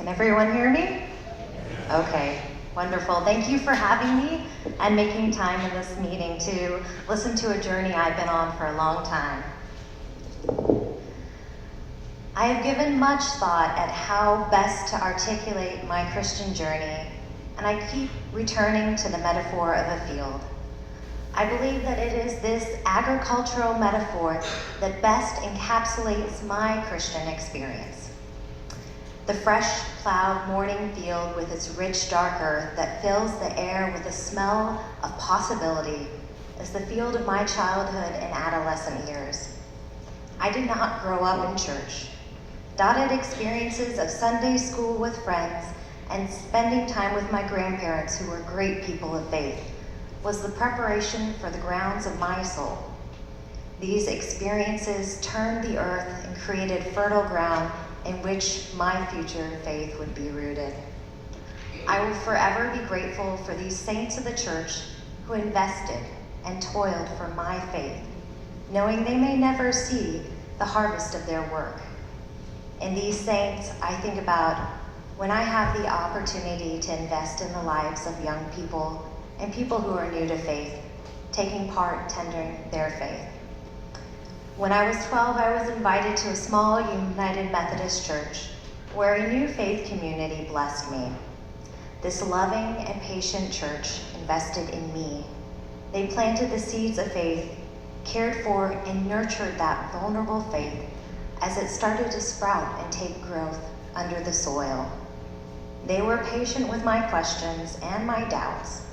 Can everyone hear me? Okay, wonderful. Thank you for having me and making time in this meeting to listen to a journey I've been on for a long time. I have given much thought at how best to articulate my Christian journey, and I keep returning to the metaphor of a field. I believe that it is this agricultural metaphor that best encapsulates my Christian experience. The fresh, plowed morning field with its rich, dark earth that fills the air with the smell of possibility is the field of my childhood and adolescent years. I did not grow up in church. Dotted experiences of Sunday school with friends and spending time with my grandparents who were great people of faith was the preparation for the grounds of my soul. These experiences turned the earth and created fertile ground in which my future faith would be rooted. I will forever be grateful for these saints of the church who invested and toiled for my faith, knowing they may never see the harvest of their work. In these saints, I think about when I have the opportunity to invest in the lives of young people and people who are new to faith, taking part tendering their faith. When I was 12, I was invited to a small United Methodist church where a new faith community blessed me. This loving and patient church invested in me. They planted the seeds of faith, cared for and nurtured that vulnerable faith as it started to sprout and take growth under the soil. They were patient with my questions and my doubts.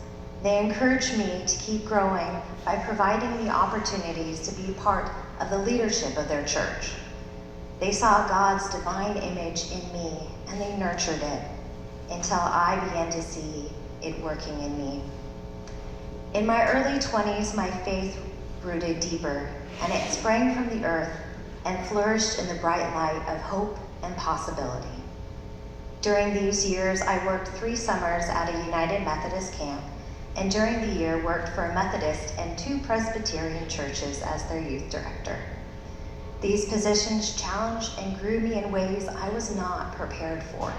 They encouraged me to keep growing by providing the opportunities to be part of the leadership of their church. They saw God's divine image in me, and they nurtured it until I began to see it working in me. In my early 20s, my faith rooted deeper, and it sprang from the earth and flourished in the bright light of hope and possibility. During these years, I worked 3 summers at a United Methodist camp, and during the year worked for a Methodist and 2 Presbyterian churches as their youth director. These positions challenged and grew me in ways I was not prepared for.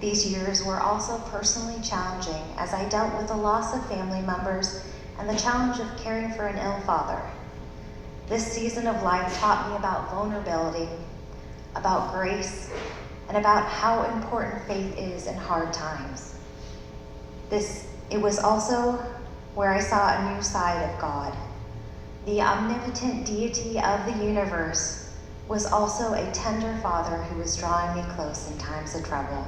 These years were also personally challenging as I dealt with the loss of family members and the challenge of caring for an ill father. This season of life taught me about vulnerability, about grace, and about how important faith is in hard times. It was also where I saw a new side of God. The omnipotent deity of the universe was also a tender father who was drawing me close in times of trouble.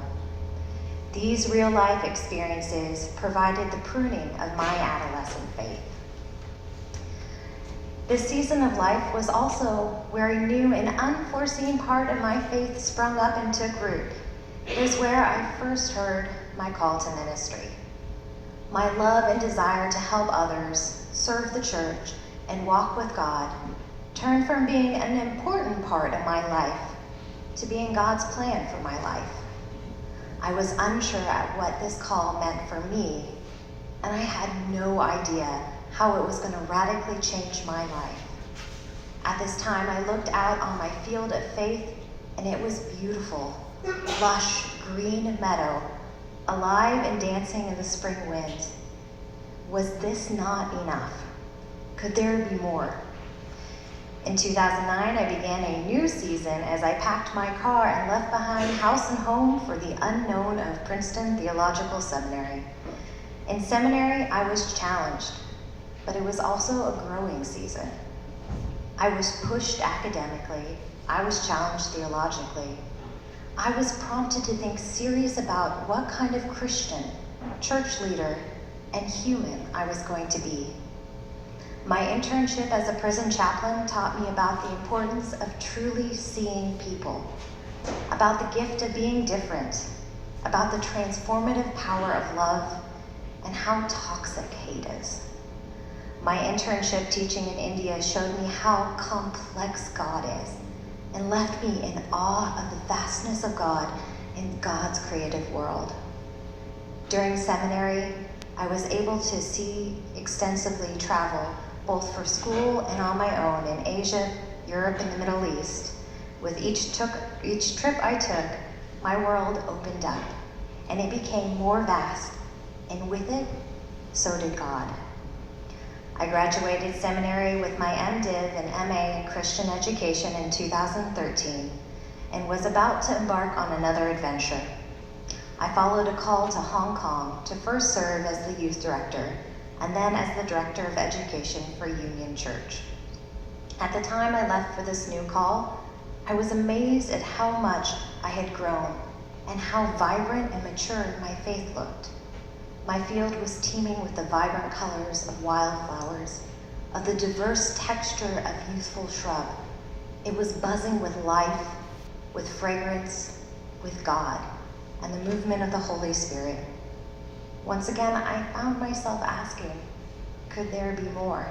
These real-life experiences provided the pruning of my adolescent faith. This season of life was also where a new and unforeseen part of my faith sprung up and took root. It is where I first heard my call to ministry. My love and desire to help others, serve the church, and walk with God turned from being an important part of my life to being God's plan for my life. I was unsure at what this call meant for me, and I had no idea how it was going to radically change my life. At this time, I looked out on my field of faith, and it was beautiful, lush, green meadow, alive and dancing in the spring wind. Was this not enough? Could there be more? In 2009, I began a new season as I packed my car and left behind house and home for the unknown of Princeton Theological Seminary. In seminary, I was challenged, but it was also a growing season. I was pushed academically. I was challenged theologically. I was prompted to think serious about what kind of Christian, church leader, and human I was going to be. My internship as a prison chaplain taught me about the importance of truly seeing people, about the gift of being different, about the transformative power of love, and how toxic hate is. My internship teaching in India showed me how complex God is and left me in awe of the vastness of God in God's creative world. During seminary, I was able to see extensively travel, both for school and on my own in Asia, Europe, and the Middle East. With each trip I took, my world opened up, and it became more vast, and with it, so did God. I graduated seminary with my MDiv and MA in Christian education in 2013, and was about to embark on another adventure. I followed a call to Hong Kong to first serve as the youth director, and then as the director of education for Union Church. At the time I left for this new call, I was amazed at how much I had grown and how vibrant and mature my faith looked. My field was teeming with the vibrant colors of wildflowers, of the diverse texture of youthful shrub. It was buzzing with life, with fragrance, with God, and the movement of the Holy Spirit. Once again, I found myself asking, could there be more?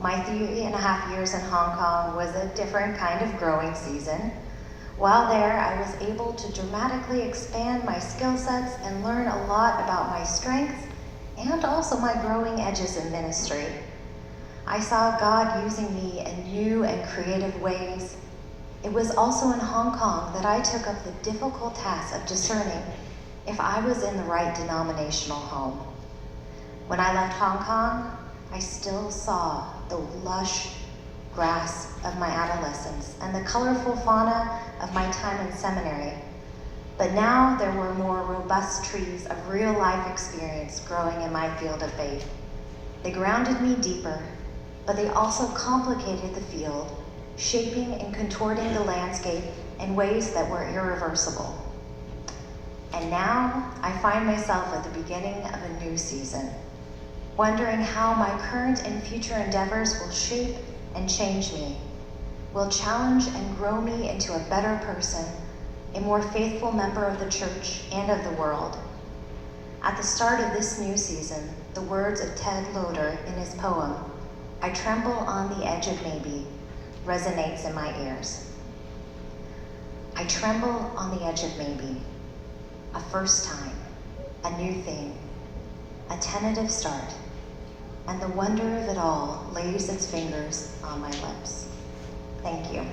My 3.5 years in Hong Kong was a different kind of growing season. While there, I was able to dramatically expand my skill sets and learn a lot about my strengths and also my growing edges in ministry. I saw God using me in new and creative ways. It was also in Hong Kong that I took up the difficult task of discerning if I was in the right denominational home. When I left Hong Kong, I still saw the lush grass of my adolescence and the colorful fauna of my time in seminary. But now there were more robust trees of real life experience growing in my field of faith. They grounded me deeper, but they also complicated the field, shaping and contorting the landscape in ways that were irreversible. And now I find myself at the beginning of a new season, wondering how my current and future endeavors will shape and change me, will challenge and grow me into a better person, a more faithful member of the church and of the world. At the start of this new season, the words of Ted Loder in his poem, "I Tremble on the Edge of Maybe," resonates in my ears. I tremble on the edge of maybe, a first time, a new thing, a tentative start, and the wonder of it all lays its fingers on my lips. Thank you.